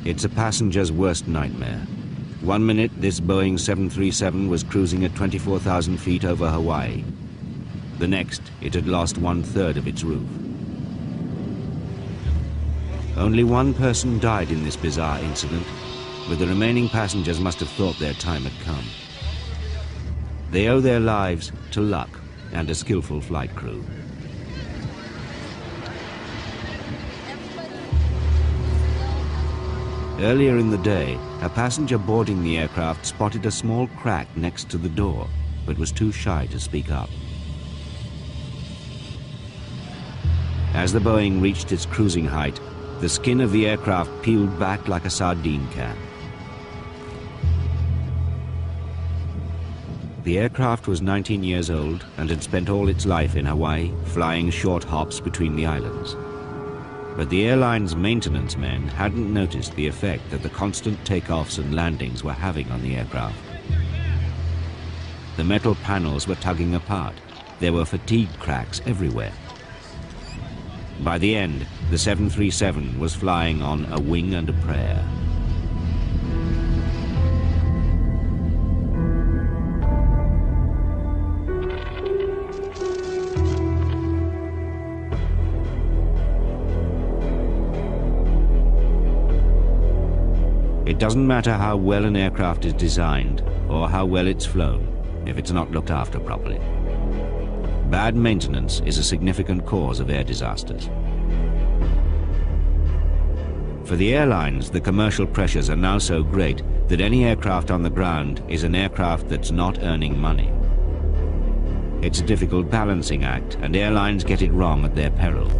It's a passenger's worst nightmare. 1 minute, this Boeing 737 was cruising at 24,000 feet over Hawaii. The next, it had lost 1/3 of its roof. Only one person died in this bizarre incident, but the remaining passengers must have thought their time had come. They owe their lives to luck and a skillful flight crew. Earlier in the day, a passenger boarding the aircraft spotted a small crack next to the door, but was too shy to speak up. As the Boeing reached its cruising height, the skin of the aircraft peeled back like a sardine can. The aircraft was 19 years old and had spent all its life in Hawaii, flying short hops between the islands. But the airline's maintenance men hadn't noticed the effect that the constant takeoffs and landings were having on the aircraft. The metal panels were tugging apart. There were fatigue cracks everywhere. By the end, the 737 was flying on a wing and a prayer. It doesn't matter how well an aircraft is designed or how well it's flown if it's not looked after properly. Bad maintenance is a significant cause of air disasters. For the airlines, the commercial pressures are now so great that any aircraft on the ground is an aircraft that's not earning money. It's a difficult balancing act, and airlines get it wrong at their peril.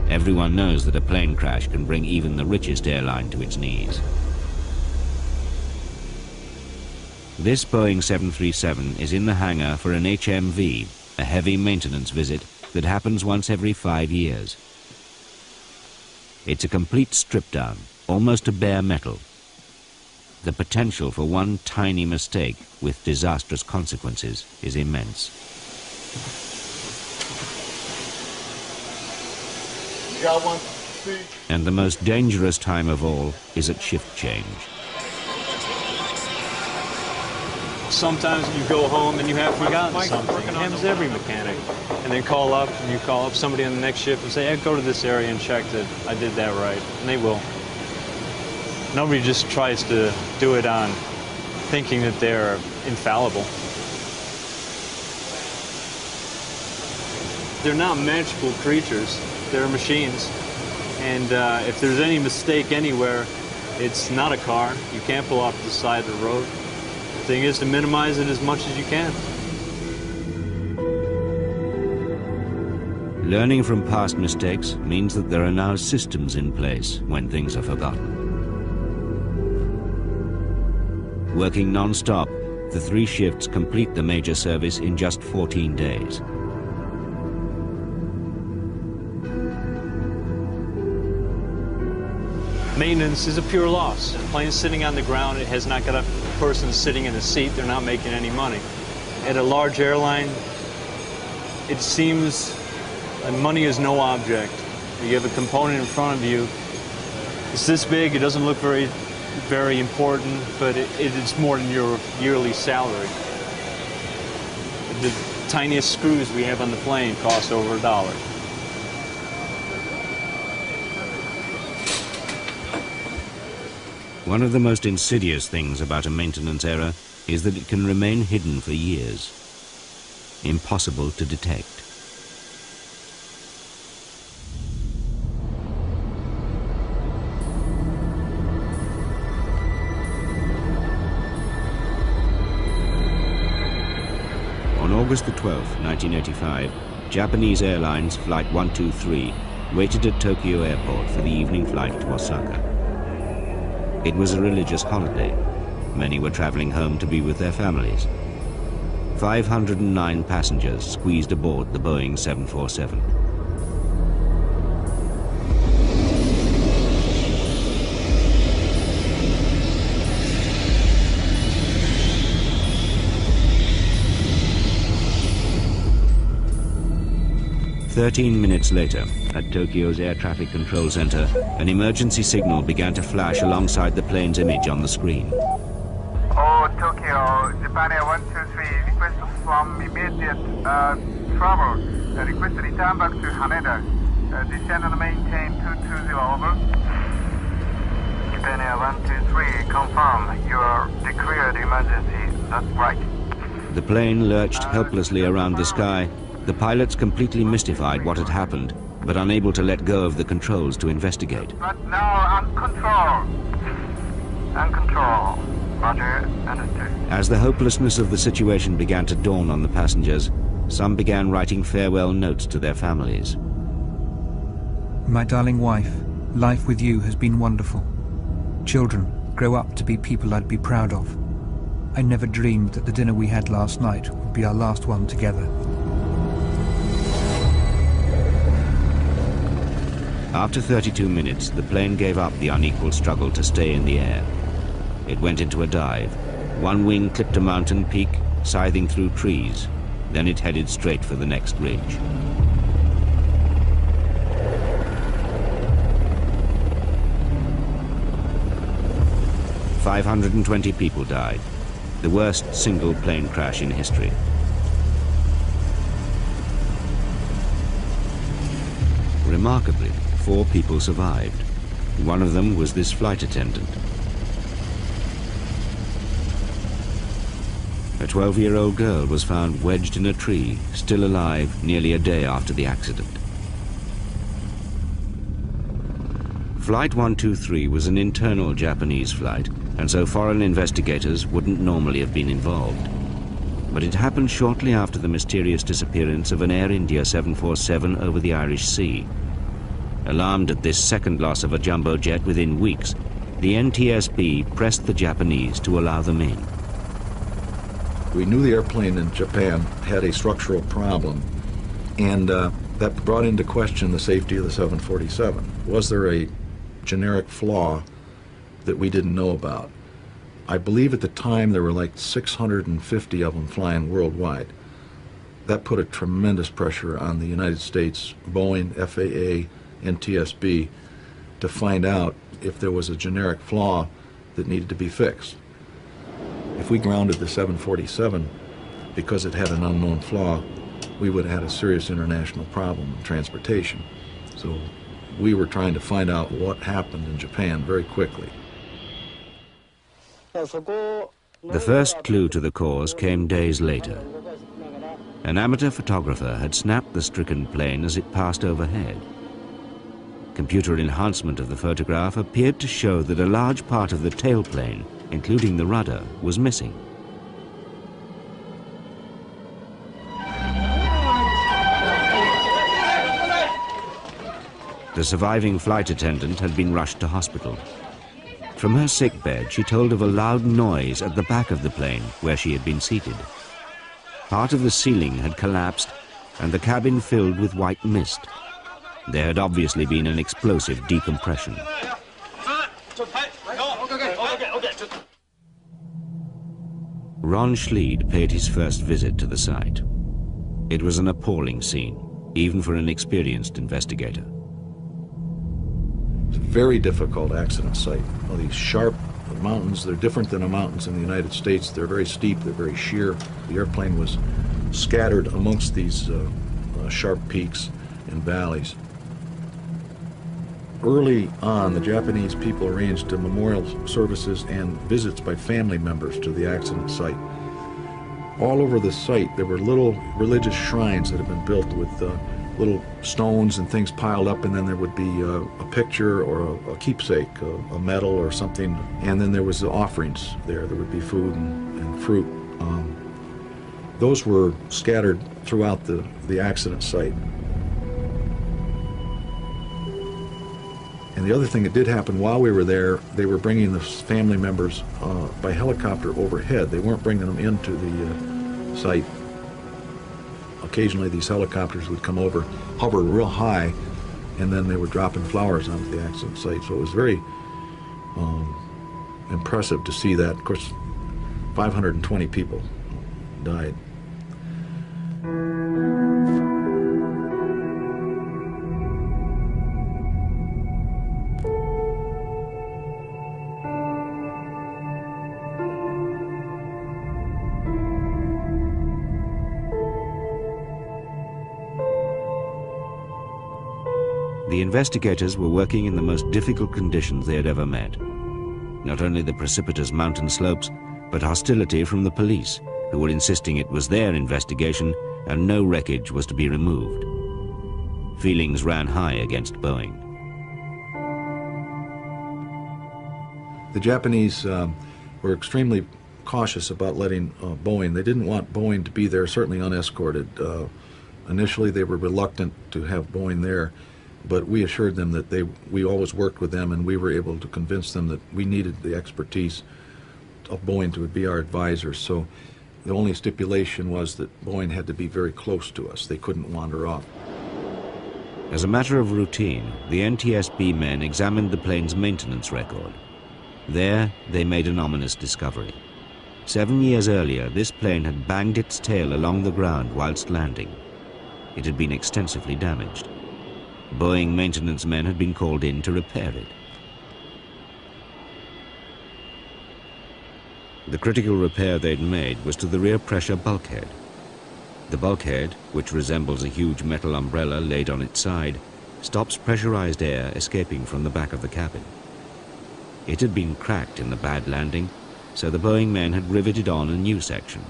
Everyone knows that a plane crash can bring even the richest airline to its knees. This Boeing 737 is in the hangar for an HMV, a heavy maintenance visit that happens once every 5 years. It's a complete strip-down, almost to bare metal. The potential for one tiny mistake with disastrous consequences is immense. And the most dangerous time of all is at shift change. Sometimes you go home and you have forgotten something. It happens to every mechanic. And then you call up somebody on the next shift and say, hey, go to this area and check that I did that right. And they will. Nobody just tries to do it on thinking that they're infallible. They're not magical creatures. They're machines. And if there's any mistake anywhere, it's not a car. You can't pull off the side of the road. The thing is to minimize it as much as you can. Learning from past mistakes means that there are now systems in place when things are forgotten. Working non-stop, the 3 shifts complete the major service in just 14 days. Maintenance is a pure loss. A plane sitting on the ground, it has not got a person sitting in a seat, they're not making any money. At a large airline, it seems like money is no object. You have a component in front of you, it's this big, it doesn't look very important, but it's more than your yearly salary. The tiniest screws we have on the plane cost over $1. One of the most insidious things about a maintenance error is that it can remain hidden for years. Impossible to detect. On August the 12th, 1985, Japanese Airlines Flight 123 waited at Tokyo Airport for the evening flight to Osaka. It was a religious holiday. Many were traveling home to be with their families. 509 passengers squeezed aboard the Boeing 747. 13 minutes later, at Tokyo's air traffic control center, an emergency signal began to flash alongside the plane's image on the screen. Oh, Tokyo, Japan Air 123, request from immediate travel. Request to return back to Haneda. Descend and maintain 220, over. Japan Air 123, confirm you are declared emergency. That's right. The plane lurched helplessly around the sky, the pilots completely mystified what had happened, but unable to let go of the controls to investigate. But now on control. On control. Roger, understood. As the hopelessness of the situation began to dawn on the passengers, some began writing farewell notes to their families. My darling wife, life with you has been wonderful. Children grow up to be people I'd be proud of. I never dreamed that the dinner we had last night would be our last one together. After 32 minutes, the plane gave up the unequal struggle to stay in the air. It went into a dive. One wing clipped a mountain peak, scything through trees. Then it headed straight for the next ridge. "520 people died, the worst single plane crash in history. Remarkably, 4 people survived. One of them was this flight attendant. A 12-year-old girl was found wedged in a tree, still alive, nearly a day after the accident. Flight 123 was an internal Japanese flight, and so foreign investigators wouldn't normally have been involved. But it happened shortly after the mysterious disappearance of an Air India 747 over the Irish Sea. Alarmed at this second loss of a jumbo jet within weeks, the NTSB pressed the Japanese to allow them in. We knew the airplane in Japan had a structural problem, and that brought into question the safety of the 747. Was there a generic flaw that we didn't know about? I believe at the time there were like 650 of them flying worldwide. That put a tremendous pressure on the United States, Boeing, FAA, NTSB, to find out if there was a generic flaw that needed to be fixed. If we grounded the 747 because it had an unknown flaw, we would have had a serious international problem in transportation. So we were trying to find out what happened in Japan very quickly. The first clue to the cause came days later. An amateur photographer had snapped the stricken plane as it passed overhead. Computer enhancement of the photograph appeared to show that a large part of the tailplane, including the rudder, was missing. The surviving flight attendant had been rushed to hospital. From her sickbed, she told of a loud noise at the back of the plane where she had been seated. Part of the ceiling had collapsed and the cabin filled with white mist. There had obviously been an explosive decompression. Ron Schleid paid his first visit to the site. It was an appalling scene, even for an experienced investigator. It's a very difficult accident site. All these sharp mountains, they're different than the mountains in the United States. They're very steep, they're very sheer. The airplane was scattered amongst these sharp peaks and valleys. Early on, the Japanese people arranged memorial services and visits by family members to the accident site. All over the site, there were little religious shrines that had been built with little stones and things piled up, and then there would be a picture or a keepsake, a medal or something, and then there was the offerings there. There would be food and fruit. Those were scattered throughout the accident site. And the other thing that did happen while we were there, they were bringing the family members by helicopter overhead. They weren't bringing them into the site. Occasionally these helicopters would come over, hover real high, and then they were dropping flowers onto the accident site. So it was very impressive to see that. Of course, 520 people died. The investigators were working in the most difficult conditions they had ever met. Not only the precipitous mountain slopes, but hostility from the police, who were insisting it was their investigation and no wreckage was to be removed. Feelings ran high against Boeing. The Japanese were extremely cautious about letting Boeing. They didn't want Boeing to be there, certainly unescorted. Initially, they were reluctant to have Boeing there, but we assured them that we always worked with them, and we were able to convince them that we needed the expertise of Boeing to be our advisors. So the only stipulation was that Boeing had to be very close to us. They couldn't wander off. As a matter of routine, the NTSB men examined the plane's maintenance record. There, they made an ominous discovery. 7 years earlier, this plane had banged its tail along the ground whilst landing. It had been extensively damaged. Boeing maintenance men had been called in to repair it. The critical repair they'd made was to the rear pressure bulkhead. The bulkhead, which resembles a huge metal umbrella laid on its side, stops pressurized air escaping from the back of the cabin. It had been cracked in the bad landing, so the Boeing men had riveted on a new section.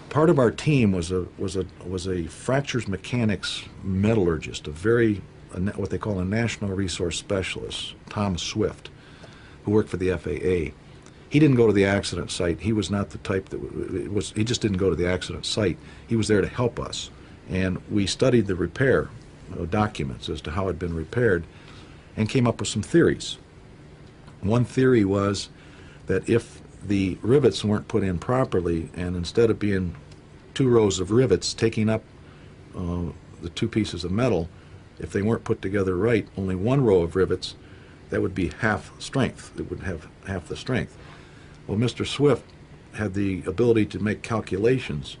Part of our team was a fractures mechanics metallurgist, what they call a national resource specialist, Tom Swift, who worked for the FAA. He didn't go to the accident site. He was not the type he just didn't go to the accident site. He was there to help us. And we studied the repair documents as to how it had been repaired and came up with some theories. One theory was that if the rivets weren't put in properly, and instead of being 2 rows of rivets taking up the 2 pieces of metal, if they weren't put together right, only 1 row of rivets, that would be half strength. It would have half the strength. Well, Mr. Swift had the ability to make calculations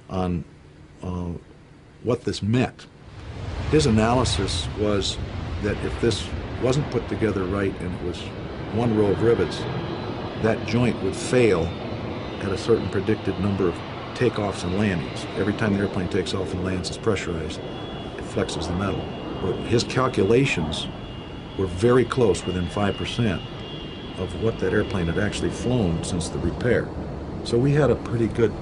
on what this meant. His analysis was that if this wasn't put together right and it was 1 row of rivets, that joint would fail at a certain predicted number of takeoffs and landings. Every time the airplane takes off and lands, it's pressurized. It flexes the metal. But his calculations were very close, within 5% of what that airplane had actually flown since the repair. So we had a pretty good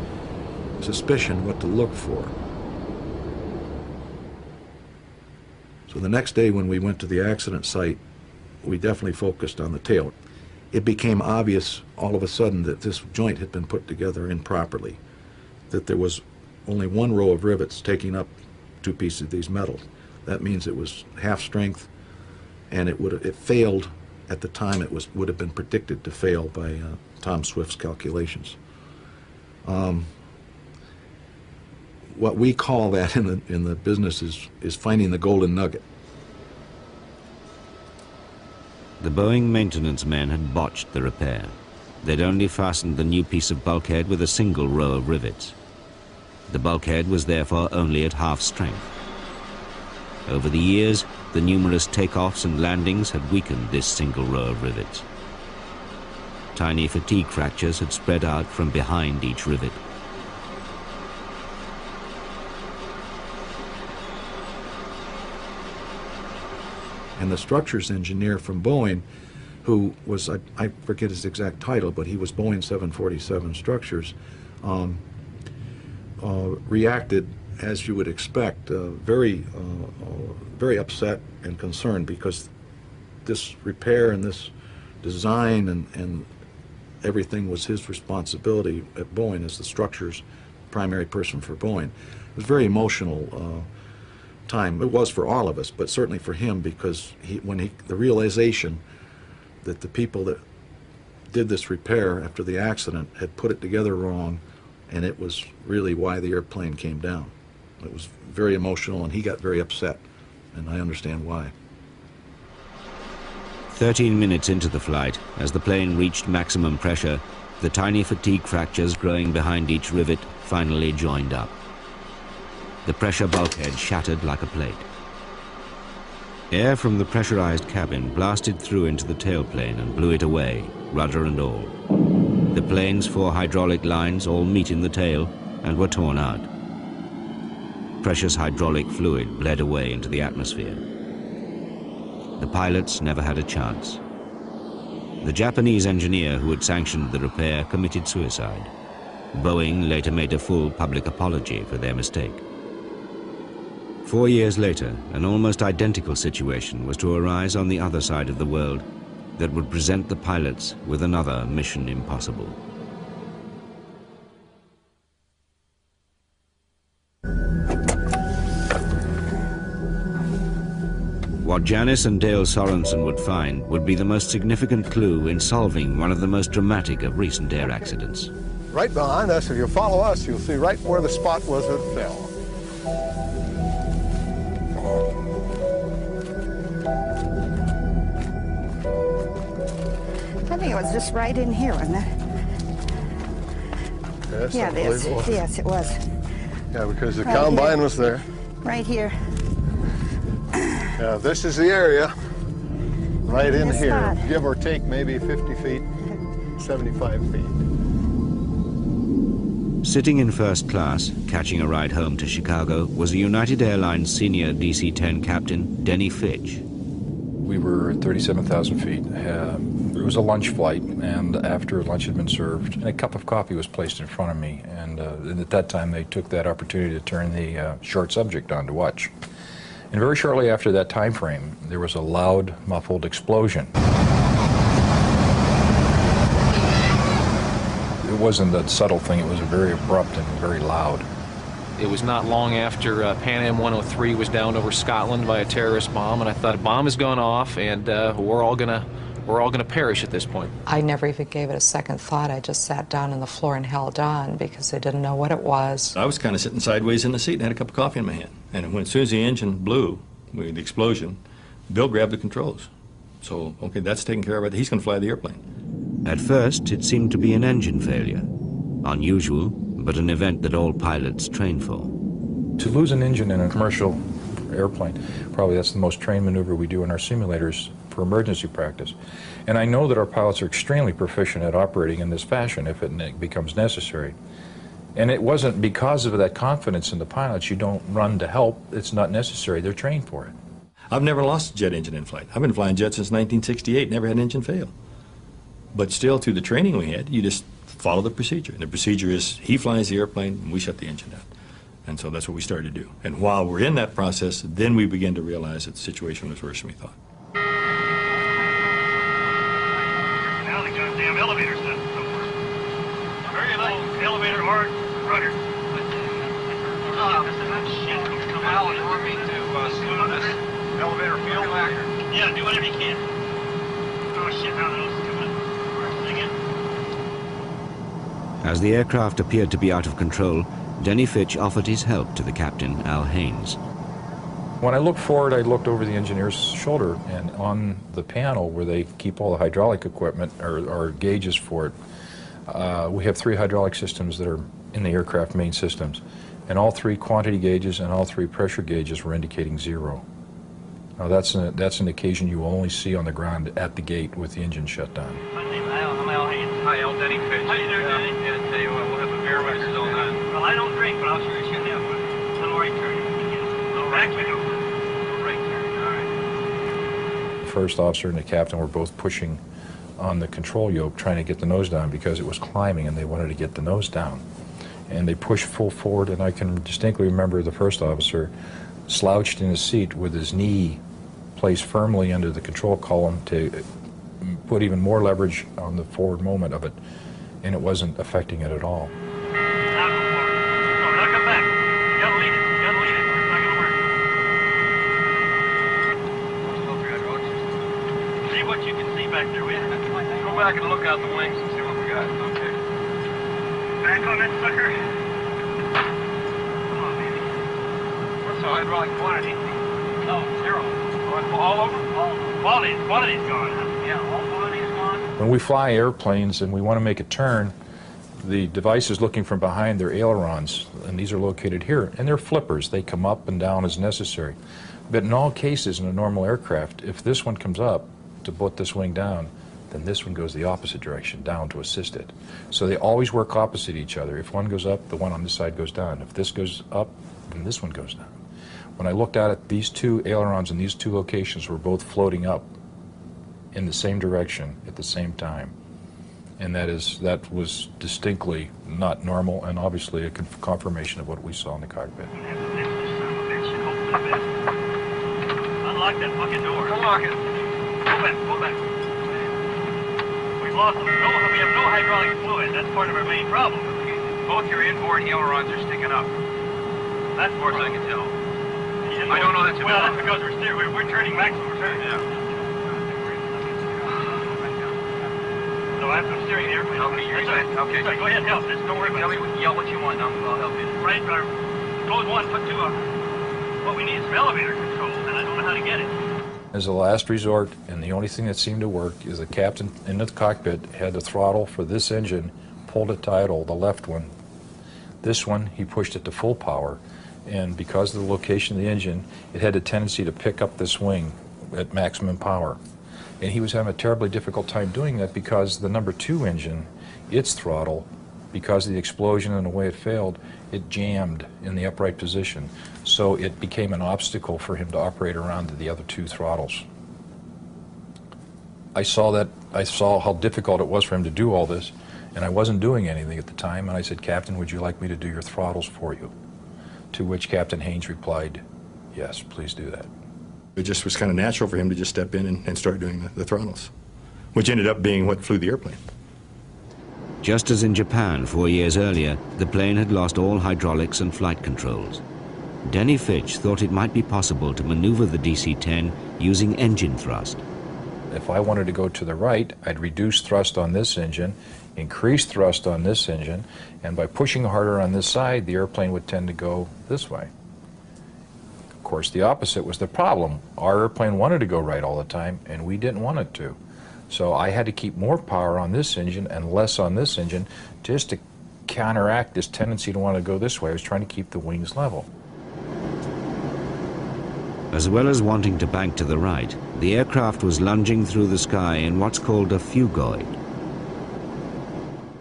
suspicion what to look for. So the next day when we went to the accident site, we definitely focused on the tail. It became obvious all of a sudden that this joint had been put together improperly, that there was only 1 row of rivets taking up 2 pieces of these metals. That means it was half strength, and it failed at the time it would have been predicted to fail by Tom Swift's calculations. What we call that in the business is finding the golden nugget. The Boeing maintenance men had botched the repair. They'd only fastened the new piece of bulkhead with a single row of rivets. The bulkhead was therefore only at half strength. Over the years, the numerous takeoffs and landings had weakened this single row of rivets. Tiny fatigue fractures had spread out from behind each rivet. And the structures engineer from Boeing, who was, I forget his exact title, but he was Boeing 747 Structures, reacted, as you would expect, very upset and concerned, because this repair and this design and everything was his responsibility at Boeing as the structures primary person for Boeing. It was very emotional time. It was for all of us, but certainly for him, because the realization that the people that did this repair after the accident had put it together wrong, and it was really why the airplane came down. It was very emotional, and he got very upset, and I understand why. 13 minutes into the flight, as the plane reached maximum pressure, the tiny fatigue fractures growing behind each rivet finally joined up. The pressure bulkhead shattered like a plate. Air from the pressurized cabin blasted through into the tailplane and blew it away, rudder and all. The plane's 4 hydraulic lines all meet in the tail and were torn out. precious hydraulic fluid bled away into the atmosphere. The pilots never had a chance. The Japanese engineer who had sanctioned the repair committed suicide. Boeing later made a full public apology for their mistake. 4 years later, an almost identical situation was to arise on the other side of the world that would present the pilots with another mission impossible. What Janice and Dale Sorensen would find would be the most significant clue in solving one of the most dramatic of recent air accidents. Right behind us, if you follow us, you'll see right where the spot was that it fell. I think it was just right in here, wasn't it? Yes, Yeah, I believe it was. Yes, it was. Yeah, because the Right combine here. was there. Right here. Yeah, this is the area. Right in This here, spot. give or take maybe 50 feet, 75 feet. Sitting in first class, catching a ride home to Chicago, was a United Airlines senior DC-10 captain, Denny Fitch. We were at 37,000 feet. It was a lunch flight, and after lunch had been served, a cup of coffee was placed in front of me, and at that time they took that opportunity to turn the short subject on to watch. And very shortly after that time frame, there was a loud, muffled explosion. It wasn't a subtle thing, it was very abrupt and very loud. It was not long after Pan Am 103 was downed over Scotland by a terrorist bomb, and I thought a bomb has gone off, and we're all gonna perish at this point. I never even gave it a second thought. I just sat down on the floor and held on because I didn't know what it was. I was kind of sitting sideways in the seat and had a cup of coffee in my hand. And as soon as the engine blew, with the explosion, Bill grabbed the controls. So, okay, that's taken care of. He's going to fly the airplane. At first, it seemed to be an engine failure. Unusual, but an event that all pilots train for. To lose an engine in a commercial airplane, probably that's the most trained maneuver we do in our simulators for emergency practice. And I know that our pilots are extremely proficient at operating in this fashion if it becomes necessary. And it wasn't because of that confidence in the pilots. You don't run to help. It's not necessary. They're trained for it. I've never lost a jet engine in flight. I've been flying jets since 1968, never had an engine fail. But still, through the training we had, you just follow the procedure. And the procedure is he flies the airplane and we shut the engine down. And so that's what we started to do. And while we're in that process, then we begin to realize that the situation was worse than we thought. Now the goddamn elevator set somewhere. Very little elevator arc rudder. Shit. Al, you want me to smooth this elevator fuel lacquer? Yeah, do whatever you can. Oh shit, now the nose is coming up. Sing it. As the aircraft appeared to be out of control, Denny Fitch offered his help to the captain, Al Haynes. When I looked forward, I looked over the engineer's shoulder, and on the panel where they keep all the hydraulic equipment, or gauges for it, we have 3 hydraulic systems that are in the aircraft main systems. And all 3 quantity gauges and all 3 pressure gauges were indicating 0. Now that's an occasion you will only see on the ground at the gate with the engine shut down. My name's Al. I'm Al Haynes. Hi, Al. Denny Fitch. How you doing, Denny? Yeah, tell you what, we'll have a beer records on that. Well, I don't drink, but I'll sure you should have one. Little right turn. Little right turn. Little right turn. All right. The first officer and the captain were both pushing on the control yoke trying to get the nose down because it was climbing and they wanted to get the nose down. And they pushed full forward, and I can distinctly remember the first officer slouched in his seat with his knee placed firmly under the control column to put even more leverage on the forward moment of it, and it wasn't affecting it at all. Now go forward. No, now come back. You gotta lead it. You gotta lead it, or it's not gonna work. See what you can see back there, will you? Go back and look out the wings and see what we got. Okay. Back on that sucker. Come on, baby. What's the hydraulic quantity? Oh, 0. All over? All quantity's gone, huh? Yeah, all quantity's gone. When we fly airplanes and we want to make a turn, the device is looking from behind their ailerons, and these are located here, and they're flippers. They come up and down as necessary. But in all cases, in a normal aircraft, if this one comes up to put this wing down, then this one goes the opposite direction, down to assist it. So they always work opposite each other. If one goes up, the one on this side goes down. If this goes up, and this one goes down. When I looked at it, these two ailerons in these two locations were both floating up in the same direction at the same time. And that was distinctly not normal, and obviously a confirmation of what we saw in the cockpit. Unlock that fucking door. Unlock it. Pull back. We've lost them. We have no hydraulic fluid. That's part of our main problem. Both your inboard ailerons are sticking up. That's as far as I can tell. I don't know that's well, that's because we're turning maximum return. Yeah. So I'm steering the airplane. Okay, you're saying, okay. Sorry, go ahead, help. Don't worry about it. Tell me, yell what you want, and I'll help you. Right, close one, put two up. What we need is some elevator control, and I don't know how to get it. As a last resort, and the only thing that seemed to work, is the captain in the cockpit had the throttle for this engine pulled it to idle, the left one. This one, he pushed it to full power, and because of the location of the engine, it had a tendency to pick up this wing at maximum power. And he was having a terribly difficult time doing that because the number 2 engine, its throttle, because of the explosion and the way it failed, it jammed in the upright position. So it became an obstacle for him to operate around the other 2 throttles. I saw how difficult it was for him to do all this, and I wasn't doing anything at the time, and I said, "Captain, would you like me to do your throttles for you?" To which Captain Haynes replied, "Yes, please do that." It just was kind of natural for him to just step in and start doing the throttles, which ended up being what flew the airplane. Just as in Japan 4 years earlier, the plane had lost all hydraulics and flight controls. Denny Fitch thought it might be possible to maneuver the DC-10 using engine thrust. If I wanted to go to the right, I'd reduce thrust on this engine, increase thrust on this engine, and by pushing harder on this side, the airplane would tend to go this way. Of course, the opposite was the problem. Our airplane wanted to go right all the time, and we didn't want it to. So I had to keep more power on this engine and less on this engine just to counteract this tendency to want to go this way. I was trying to keep the wings level. As well as wanting to bank to the right, the aircraft was lunging through the sky in what's called a phugoid.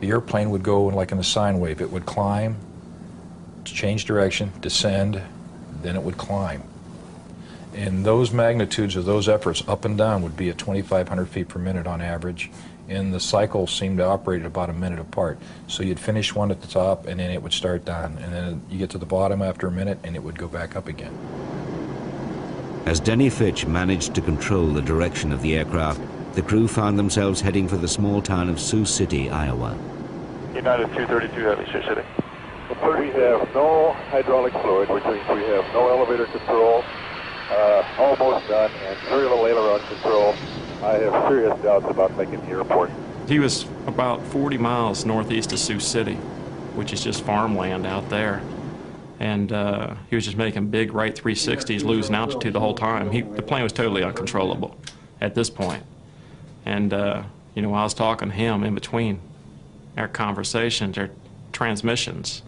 The airplane would go like in a sine wave. It would climb, change direction, descend, then it would climb. And those magnitudes of those efforts up and down would be at 2,500 feet per minute on average, and the cycles seemed to operate at about a minute apart. So you'd finish one at the top, and then it would start down, and then you get to the bottom after a minute, and it would go back up again. As Denny Fitch managed to control the direction of the aircraft, the crew found themselves heading for the small town of Sioux City, Iowa. United 232 Heavy, Sioux City. We have no hydraulic fluid, which means we have no elevator control, almost done, and very little aileron control. I have serious doubts about making the airport. He was about 40 miles northeast of Sioux City, which is just farmland out there. And he was just making big right 360s, losing altitude the whole time. The plane was totally uncontrollable at this point. And, you know, while I was talking to him in between our conversations, our transmissions,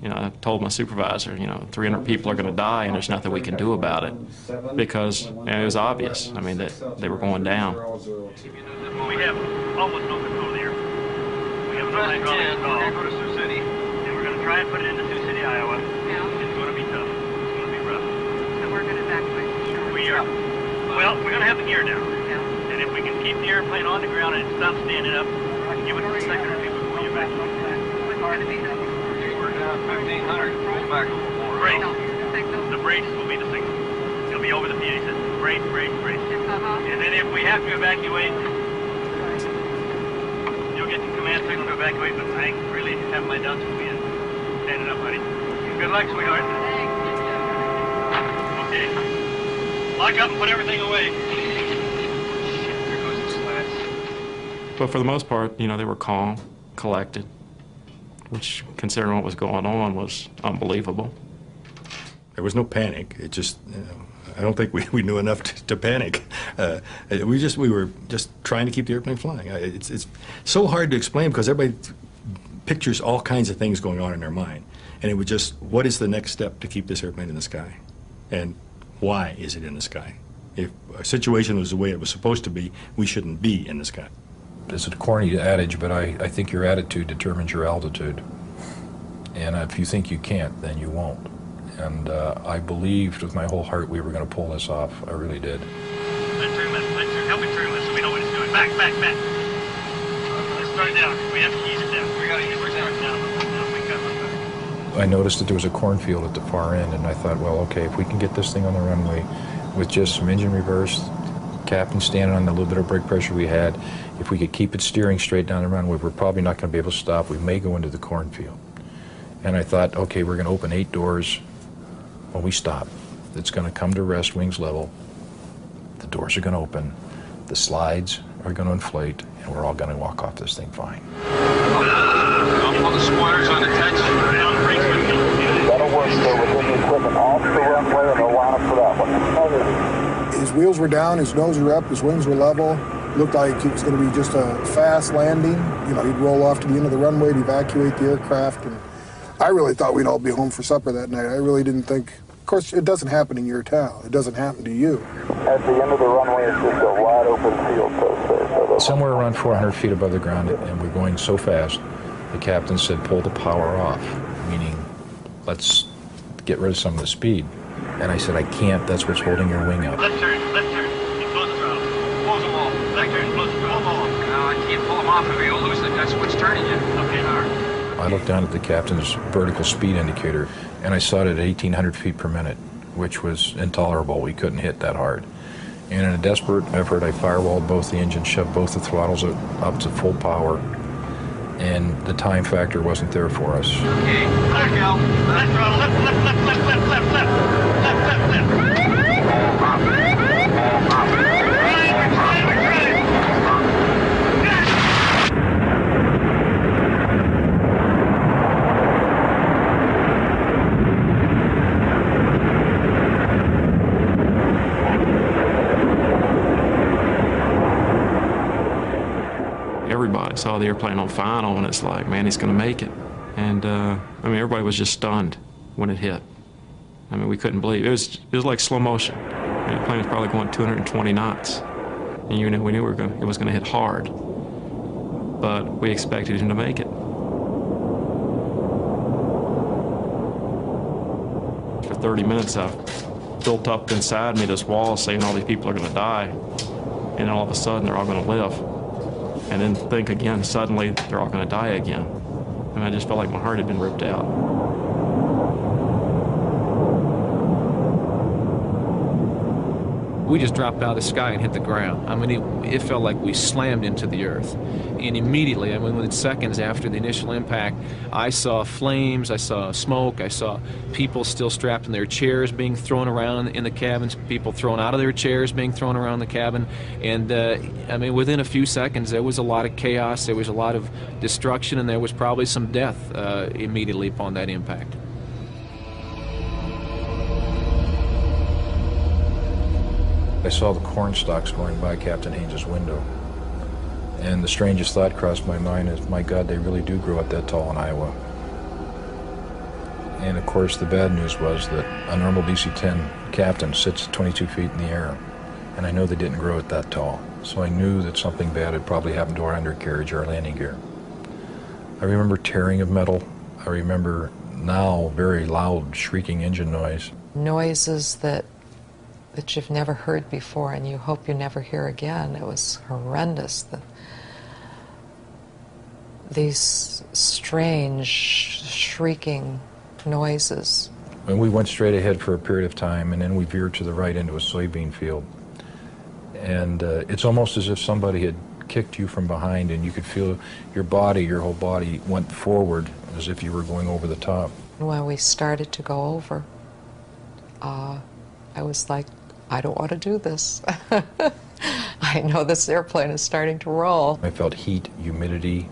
you know, I told my supervisor, you know, 300 people are going to die and there's nothing we can do about it because it was obvious. I mean, that they were going down. We have almost no control there. We have no hydraulics at all. We're going to go to Sioux City. And we're going to try and put it into Sioux City, Iowa. Yeah. It's going to be tough. It's going to be rough. So we're going to evacuate. We are. Well, we're going to have the gear down. Yeah. And if we can keep the airplane on the ground and it stops standing up, give it a second or two before you evacuate. What's going to be done? We're down 1,500. Roll back over 4. Brakes. The brakes will be the signal. It'll be over the PA system. Brake, brake, brake. And then if we have to evacuate, you'll get the command signal to evacuate, but I really have my doubts if we end standing up, honey. Good luck, sweetheart. Okay. Lock up and put everything away. There goes the slats. But for the most part, you know, they were calm, collected, which, considering what was going on, was unbelievable. There was no panic. It just, you know, I don't think we knew enough to panic. We were just trying to keep the airplane flying. It's so hard to explain because everybody pictures all kinds of things going on in their mind. And it was just, what is the next step to keep this airplane in the sky? And why is it in the sky? If a situation was the way it was supposed to be, we shouldn't be in the sky. It's a corny adage, but I think your attitude determines your altitude. And if you think you can't, then you won't. And I believed with my whole heart we were going to pull this off. I really did. Let's turn left. Help me turn left so we know what it's doing. Back. Let's start down. We have to ease it down. We got to ease it down. I noticed that there was a cornfield at the far end, and I thought, well, okay, if we can get this thing on the runway with just some engine reverse, captain standing on the little bit of brake pressure we had, if we could keep it steering straight down the runway, we're probably not going to be able to stop. We may go into the cornfield. And I thought, okay, we're going to open 8 doors when we stop. It's going to come to rest, wings level. The doors are going to open. The slides are going to inflate, and we're all going to walk off this thing fine. All the spoilers on the touch. That'll work, so we're taking equipment off the runway and they'll line up for that one. His wheels were down, his nose were up, his wings were level. Looked like it was going to be just a fast landing. You know, he'd roll off to the end of the runway to evacuate the aircraft. And I really thought we'd all be home for supper that night. I really didn't think. Of course, it doesn't happen in your town. It doesn't happen to you. At the end of the runway, it's just a wide open field, so Somewhere around 400 feet above the ground, and we're going so fast, the captain said, pull the power off, meaning let's get rid of some of the speed. And I said, I can't. That's what's holding your wing up. Left turn. Close the throttle. Close them all. Back turn, close the throttle. No, I can't pull them off if you'll lose it. That's what's turning you. Okay, all right. I looked down at the captain's vertical speed indicator, and I saw it at 1,800 feet per minute, which was intolerable. We couldn't hit that hard. And in a desperate effort, I firewalled both the engines, shoved both the throttles up to full power, and the time factor wasn't there for us. Okay, back out. Left throttle, left. Everybody saw the airplane on final, and it's like, man, he's going to make it. And I mean, everybody was just stunned when it hit. I mean, we couldn't believe it. It was like slow motion. I mean, the plane was probably going 220 knots, and we knew it was going to hit hard. But we expected him to make it. For 30 minutes, I've built up inside me this wall saying all these people are going to die, and then all of a sudden they're all going to live. And then think again, suddenly they're all going to die again. And I just felt like my heart had been ripped out. We just dropped out of the sky and hit the ground. I mean, it felt like we slammed into the earth. And immediately, I mean, within seconds after the initial impact, I saw flames, I saw smoke, I saw people still strapped in their chairs being thrown around in the cabins, people thrown out of their chairs being thrown around the cabin. And, I mean, within a few seconds, there was a lot of chaos, there was a lot of destruction, and there was probably some death immediately upon that impact. I saw the corn stalks going by Captain Haynes' window. And the strangest thought crossed my mind is, my God, they really do grow up that tall in Iowa. And of course, the bad news was that a normal DC-10 captain sits 22 feet in the air. And I know they didn't grow it that tall. So I knew that something bad had probably happened to our undercarriage, our landing gear. I remember tearing of metal. I remember now very loud, shrieking engine noise. Noises that you've never heard before and you hope you never hear again. It was horrendous. These strange, shrieking noises. And we went straight ahead for a period of time, and then we veered to the right into a soybean field. And it's almost as if somebody had kicked you from behind, and you could feel your body, your whole body went forward as if you were going over the top. When we started to go over, I was like, I don't want to do this. I know this airplane is starting to roll. I felt heat, humidity,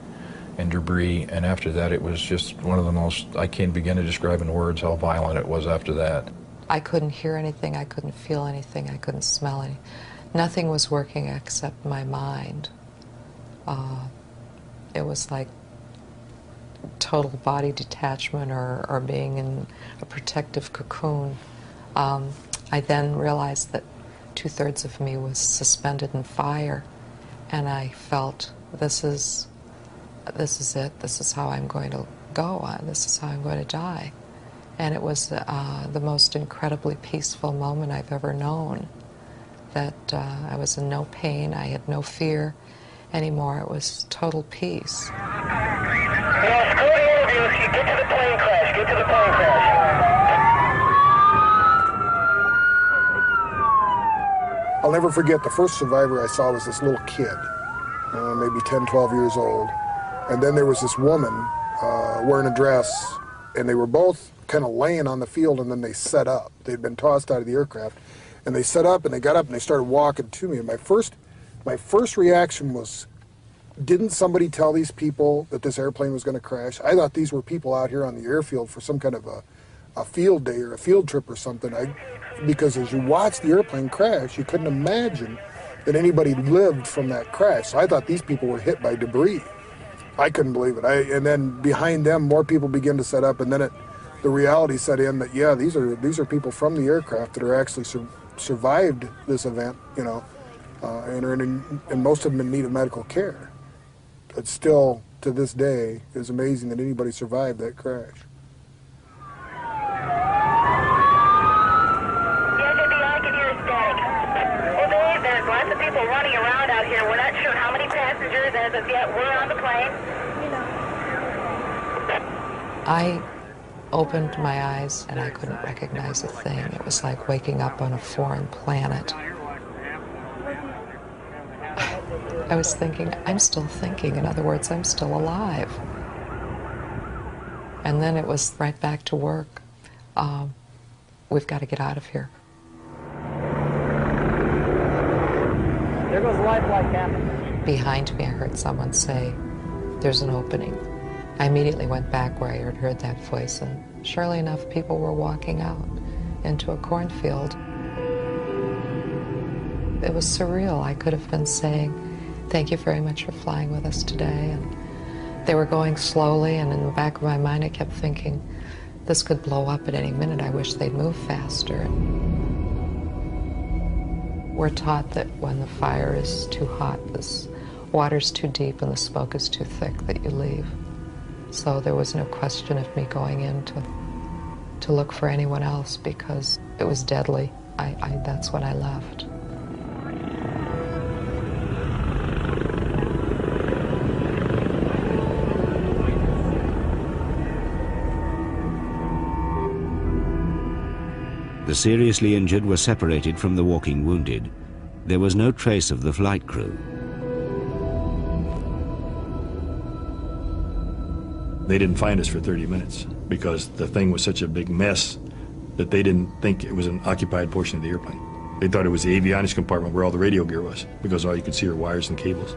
and debris, and after that it was just one of the most, I can't begin to describe in words how violent it was after that. I couldn't hear anything, I couldn't feel anything, I couldn't smell anything. Nothing was working except my mind. It was like total body detachment or being in a protective cocoon. I then realized that 2/3 of me was suspended in fire, and I felt this is it. This is how I'm going to go. This is how I'm going to die. And it was the most incredibly peaceful moment I've ever known. That I was in no pain, I had no fear anymore. It was total peace. Get to the plane crash. Get to the plane crash. I'll never forget the first survivor I saw was this little kid, maybe 10, 12 years old. And then there was this woman wearing a dress, and they were both kind of laying on the field, and then they set up. They'd been tossed out of the aircraft, and they set up, and they got up, and they started walking to me. And my first reaction was, didn't somebody tell these people that this airplane was going to crash? I thought these were people out here on the airfield for some kind of a field day or a field trip or something. Because as you watched the airplane crash, you couldn't imagine that anybody lived from that crash. So I thought these people were hit by debris. I couldn't believe it. And then behind them, more people began to set up, and then the reality set in that, yeah, these are people from the aircraft that are actually survived this event, you know, and most of them in need of medical care. But still, to this day, it's amazing that anybody survived that crash. I can hear static. Well, Dave, there's lots of people running around out here. We're not sure how many passengers as of yet were on the plane. I opened my eyes and I couldn't recognize a thing. It was like waking up on a foreign planet. I was thinking, I'm still thinking. In other words, I'm still alive. And then it was right back to work. We've got to get out of here. There goes the life flight, Captain. Behind me, I heard someone say, there's an opening. I immediately went back where I had heard that voice, and surely enough, people were walking out into a cornfield. It was surreal. I could have been saying, thank you very much for flying with us today. And they were going slowly, and in the back of my mind, I kept thinking, this could blow up at any minute. I wish they'd move faster. We're taught that when the fire is too hot, the water's too deep, and the smoke is too thick, that you leave. So there was no question of me going in to look for anyone else, because it was deadly. That's when I left. The seriously injured were separated from the walking wounded. There was no trace of the flight crew. They didn't find us for 30 minutes because the thing was such a big mess that they didn't think it was an occupied portion of the airplane. They thought it was the avionics compartment where all the radio gear was, because all you could see were wires and cables.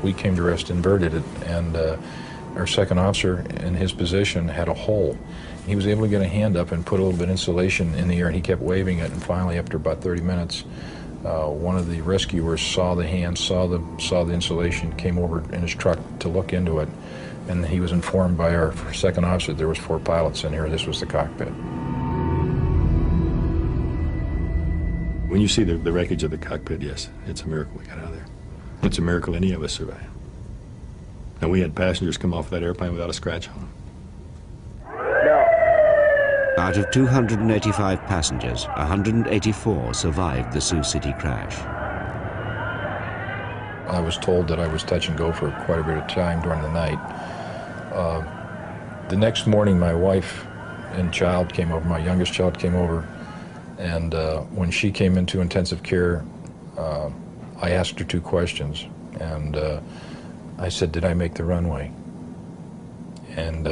We came to rest inverted, and our second officer in his position had a hole. He was able to get a hand up and put a little bit of insulation in the air, and he kept waving it, and finally, after about 30 minutes, one of the rescuers saw the hand, saw the insulation, came over in his truck to look into it, and he was informed by our second officer there was 4 pilots in here. This was the cockpit. When you see the wreckage of the cockpit, yes, it's a miracle we got out of there. It's a miracle any of us survived. And we had passengers come off that airplane without a scratch on them. Out of 285 passengers, 184 survived the Sioux City crash. I was told that I was touch and go for quite a bit of time during the night. The next morning, my wife and child came over, my youngest child came over, and when she came into intensive care, I asked her 2 questions, and I said, did I make the runway? And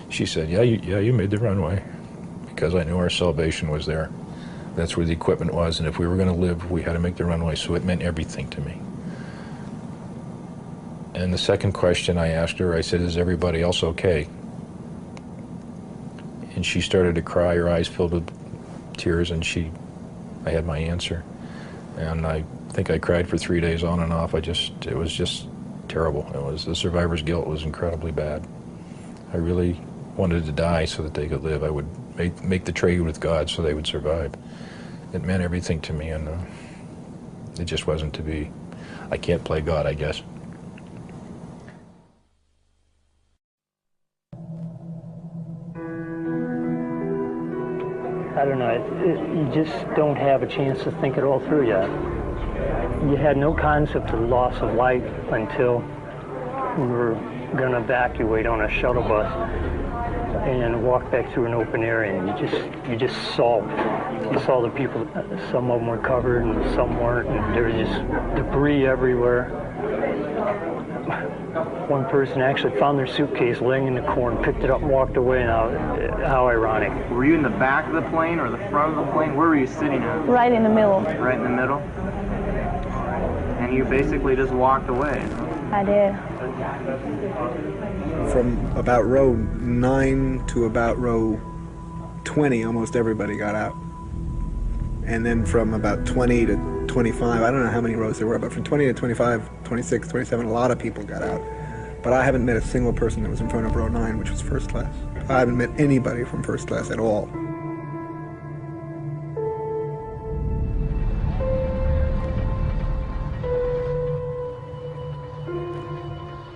she said, yeah, you made the runway, because I knew our salvation was there. That's where the equipment was, and if we were going to live, we had to make the runway, so it meant everything to me. And the second question I asked her, I said, is everybody else okay? And she started to cry, her eyes filled with tears, and I had my answer. And I think I cried for 3 days on and off. It was just terrible. The survivor's guilt was incredibly bad. I really wanted to die so that they could live. I would make the trade with God so they would survive. It meant everything to me, and it just wasn't to be. I can't play God, I guess. I don't know, you just don't have a chance to think it all through yet. You had no concept of loss of life until we were going to evacuate on a shuttle bus and walk back through an open area, and you just saw the people. Some of them were covered and some weren't, and there was just debris everywhere. One person actually found their suitcase laying in the corn, picked it up and walked away. Now, how ironic. Were you in the back of the plane or the front of the plane? Where were you sitting at? Right in the middle. Right in the middle? And you basically just walked away. I did. From about row 9 to about row 20, almost everybody got out. And then from about 20 to 25, I don't know how many rows there were, but from 20 to 25, 26, 27, a lot of people got out. But I haven't met a single person that was in front of row 9, which was first class. I haven't met anybody from first class at all.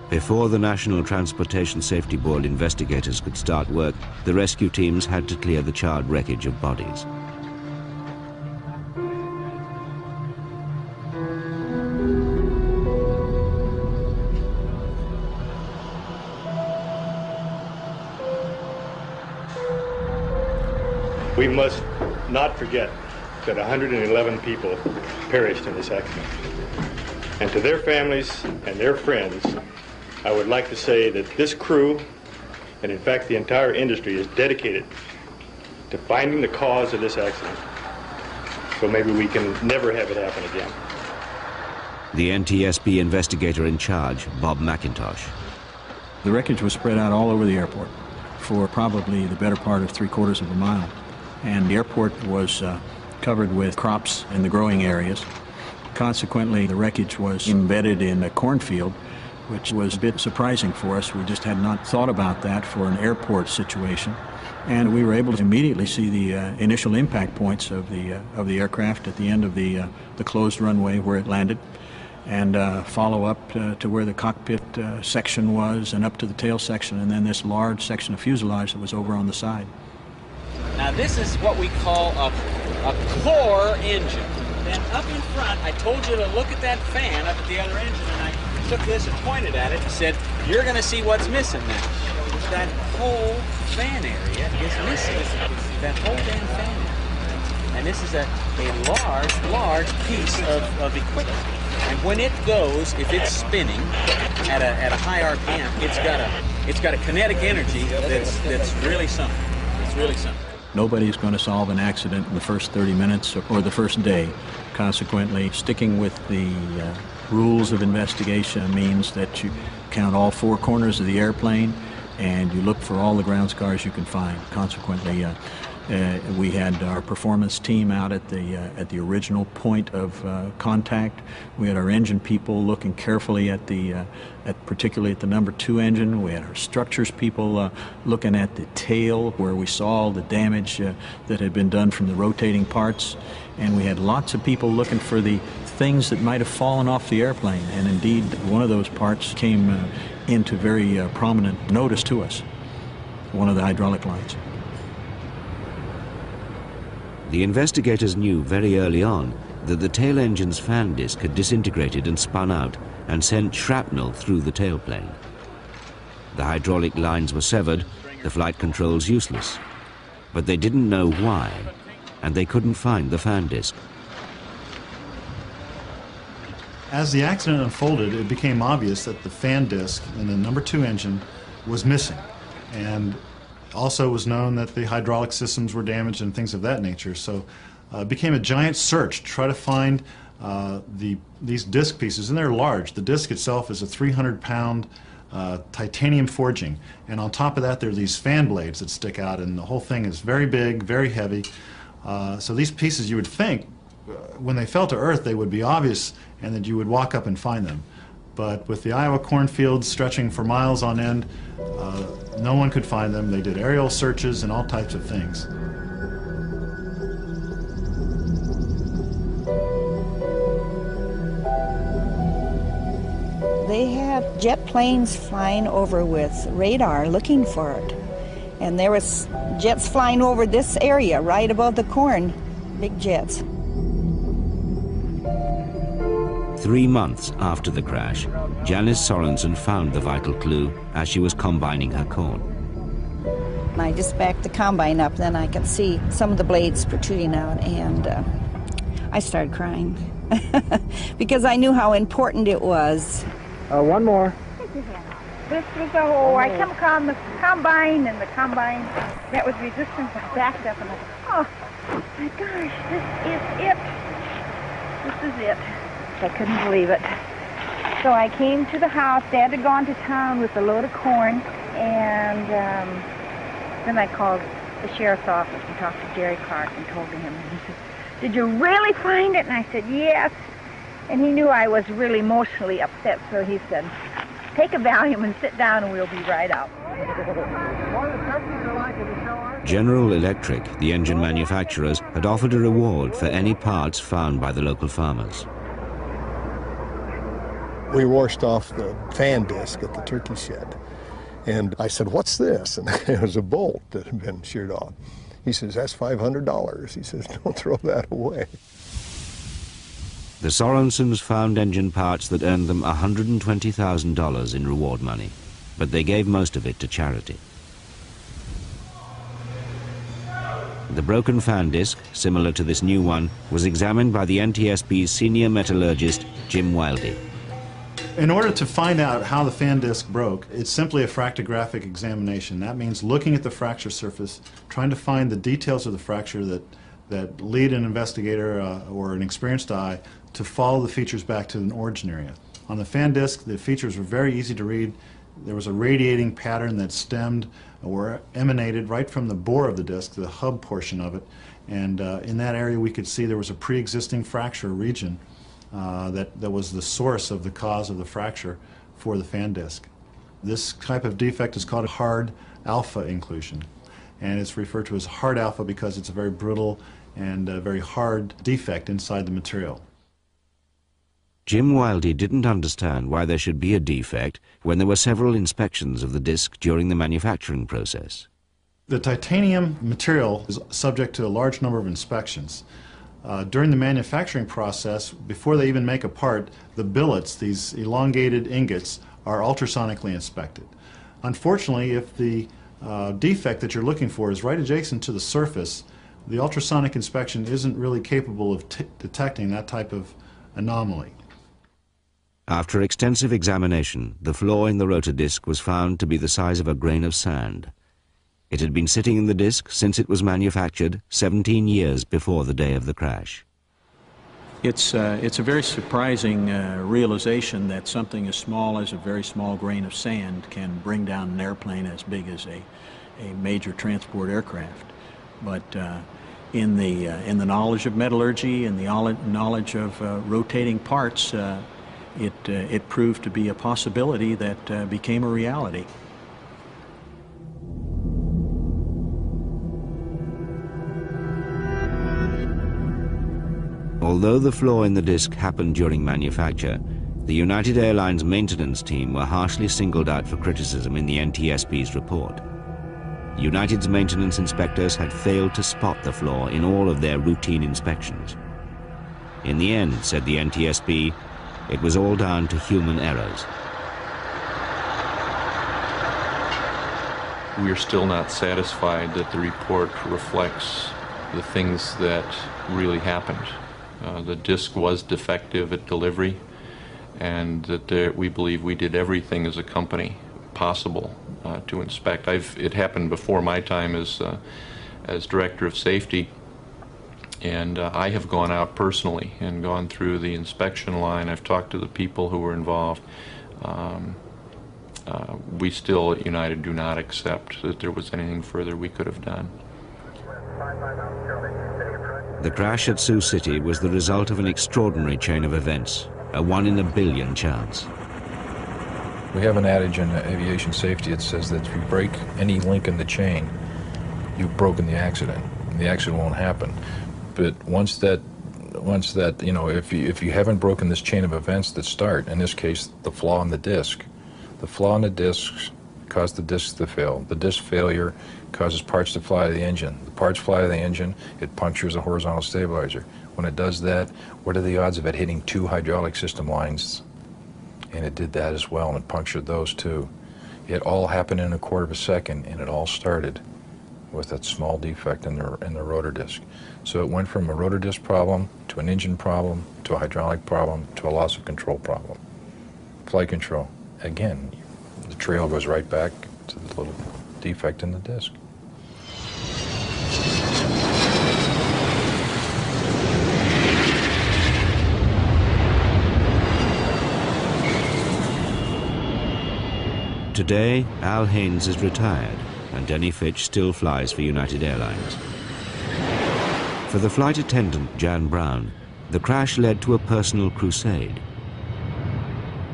Before the National Transportation Safety Board investigators could start work, the rescue teams had to clear the charred wreckage of bodies. We must not forget that 111 people perished in this accident. And to their families and their friends, I would like to say that this crew, and in fact the entire industry, is dedicated to finding the cause of this accident, so maybe we can never have it happen again. The NTSB investigator in charge, Bob McIntosh. The wreckage was spread out all over the airport for probably the better part of 3/4 of a mile. And the airport was covered with crops in the growing areas. Consequently, the wreckage was embedded in a cornfield, which was a bit surprising for us. We just had not thought about that for an airport situation. And we were able to immediately see the initial impact points of the aircraft at the end of the closed runway where it landed, and follow up to where the cockpit section was and up to the tail section, and then this large section of fuselage that was over on the side. Now this is what we call a core engine. Then up in front, I told you to look at that fan up at the other engine, and I took this and pointed at it and said, you're going to see what's missing now. That whole fan area is missing. That whole damn fan area. And this is a large piece of equipment. And when it goes, if it's spinning at a high RPM, it's got a kinetic energy that's really something. It's really something. Nobody's going to solve an accident in the first 30 minutes or the first day. Consequently, sticking with the rules of investigation means that you count all 4 corners of the airplane and you look for all the ground scars you can find. Consequently, we had our performance team out at the original point of contact. We had our engine people looking carefully at particularly at the number 2 engine. We had our structures people looking at the tail where we saw all the damage that had been done from the rotating parts. And we had lots of people looking for the things that might have fallen off the airplane. And indeed, one of those parts came into very prominent notice to us, one of the hydraulic lines. The investigators knew very early on that the tail engine's fan disc had disintegrated and spun out and sent shrapnel through the tailplane. The hydraulic lines were severed, the flight controls useless. But they didn't know why, and they couldn't find the fan disc. As the accident unfolded, it became obvious that the fan disc in the number 2 engine was missing. And also was known that the hydraulic systems were damaged and things of that nature. So it became a giant search to try to find these disc pieces, and they're large. The disc itself is a 300-pound titanium forging, and on top of that there are these fan blades that stick out, and the whole thing is very big, very heavy. So these pieces, you would think, when they fell to earth, they would be obvious and that you would walk up and find them. But with the Iowa cornfields stretching for miles on end, no one could find them. They did aerial searches and all types of things. They have jet planes flying over with radar looking for it. And there was jets flying over this area, right above the corn, big jets. 3 months after the crash, Janice Sorensen found the vital clue as she was combining her corn. I just backed the combine up, then I could see some of the blades protruding out, and I started crying because I knew how important it was. One more. This was a hole. I come across the combine, and the combine that was resistance was backed up, and I thought, oh my gosh, this is it. This is it. I couldn't believe it. So I came to the house. Dad had gone to town with a load of corn, and then I called the sheriff's office and talked to Jerry Clark and told him. And he said, "Did you really find it?" And I said, "Yes." And he knew I was really emotionally upset, so he said, "Take a Valium and sit down, and we'll be right out." General Electric, the engine manufacturers, had offered a reward for any parts found by the local farmers. We washed off the fan disc at the turkey shed. And I said, "What's this?" And it was a bolt that had been sheared off. He says, "That's $500. He says, "Don't throw that away." The Sorensens found engine parts that earned them $120,000 in reward money, but they gave most of it to charity. The broken fan disc, similar to this new one, was examined by the NTSB's senior metallurgist, Jim Wildey. In order to find out how the fan disc broke, it's simply a fractographic examination. That means looking at the fracture surface, trying to find the details of the fracture that lead an investigator or an experienced eye to follow the features back to an origin area. On the fan disc, the features were very easy to read. There was a radiating pattern that stemmed or emanated right from the bore of the disc, the hub portion of it. And in that area we could see there was a pre-existing fracture region that was the source of the cause of the fracture for the fan disc. This type of defect is called a hard alpha inclusion, and it's referred to as hard alpha because it's a very brittle and very hard defect inside the material. Jim Wildey didn't understand why there should be a defect when there were several inspections of the disc during the manufacturing process. The titanium material is subject to a large number of inspections. During the manufacturing process, before they even make a part, the billets, these elongated ingots, are ultrasonically inspected. Unfortunately, if the defect that you're looking for is right adjacent to the surface, the ultrasonic inspection isn't really capable of detecting that type of anomaly. After extensive examination, the flaw in the rotor disc was found to be the size of a grain of sand. It had been sitting in the disc since it was manufactured 17 years before the day of the crash. It's a very surprising realization that something as small as a very small grain of sand can bring down an airplane as big as a major transport aircraft. But in the knowledge of metallurgy and the knowledge of rotating parts, it proved to be a possibility that became a reality. Although the flaw in the disc happened during manufacture, the United Airlines maintenance team were harshly singled out for criticism in the NTSB's report. United's maintenance inspectors had failed to spot the flaw in all of their routine inspections. In the end, said the NTSB, it was all down to human errors. We are still not satisfied that the report reflects the things that really happened. The disc was defective at delivery, and that we believe we did everything as a company possible to inspect. It happened before my time as director of safety, and I have gone out personally and gone through the inspection line. I've talked to the people who were involved. We still at United do not accept that there was anything further we could have done. The crash at Sioux City was the result of an extraordinary chain of events, a 1 in a billion chance. We have an adage in aviation safety. It says that if you break any link in the chain, you've broken the accident. The accident won't happen. But once that, you know, if you haven't broken this chain of events that start, in this case, the flaw in the disc caused the disc to fail. The disc failure causes parts to fly to the engine. The parts fly to the engine, it punctures the horizontal stabilizer. When it does that, what are the odds of it hitting 2 hydraulic system lines? And it did that as well, and it punctured those too. It all happened in a quarter of a second, and it all started with that small defect in the rotor disc. So it went from a rotor disc problem to an engine problem to a hydraulic problem to a loss of control problem. Flight control, again, the trail goes right back to the little defect in the disc. Today, Al Haynes is retired, and Denny Fitch still flies for United Airlines. For the flight attendant, Jan Brown, the crash led to a personal crusade.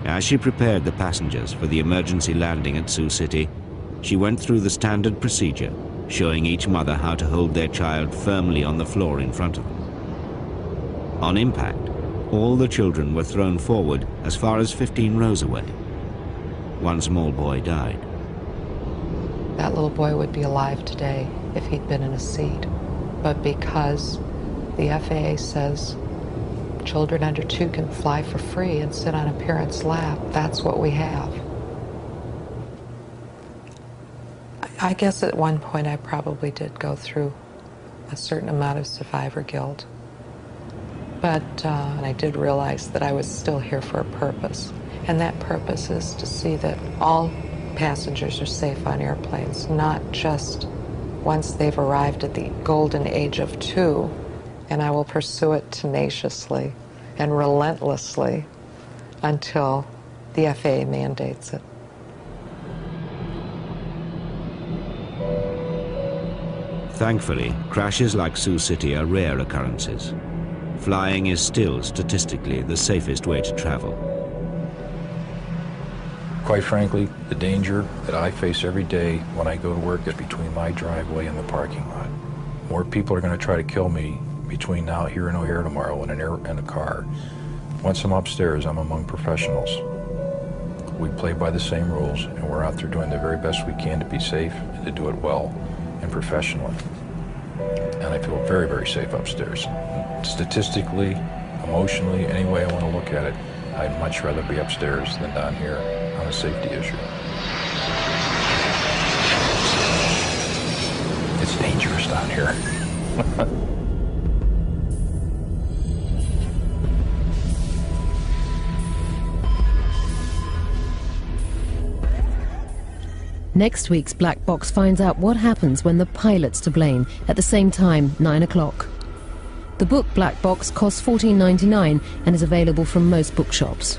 As she prepared the passengers for the emergency landing at Sioux City, she went through the standard procedure, showing each mother how to hold their child firmly on the floor in front of them. On impact, all the children were thrown forward as far as 15 rows away. One small boy died. That little boy would be alive today if he'd been in a seat. But because the FAA says children under 2 can fly for free and sit on a parent's lap, that's what we have. I guess at one point I probably did go through a certain amount of survivor guilt. But and I did realize that I was still here for a purpose. And that purpose is to see that all passengers are safe on airplanes, not just once they've arrived at the golden age of 2. And I will pursue it tenaciously and relentlessly until the FAA mandates it. Thankfully, crashes like Sioux City are rare occurrences. Flying is still statistically the safest way to travel. Quite frankly, the danger that I face every day when I go to work is between my driveway and the parking lot. More people are going to try to kill me between now here and O'Hare tomorrow in a car. Once I'm upstairs, I'm among professionals. We play by the same rules, and we're out there doing the very best we can to be safe and to do it well and professionally. And I feel very, very safe upstairs. Statistically, emotionally, any way I want to look at it, I'd much rather be upstairs than down here on a safety issue. It's dangerous down here. Next week's Black Box finds out what happens when the pilot's to blame at the same time, 9 o'clock. The book Black Box costs $14.99 and is available from most bookshops.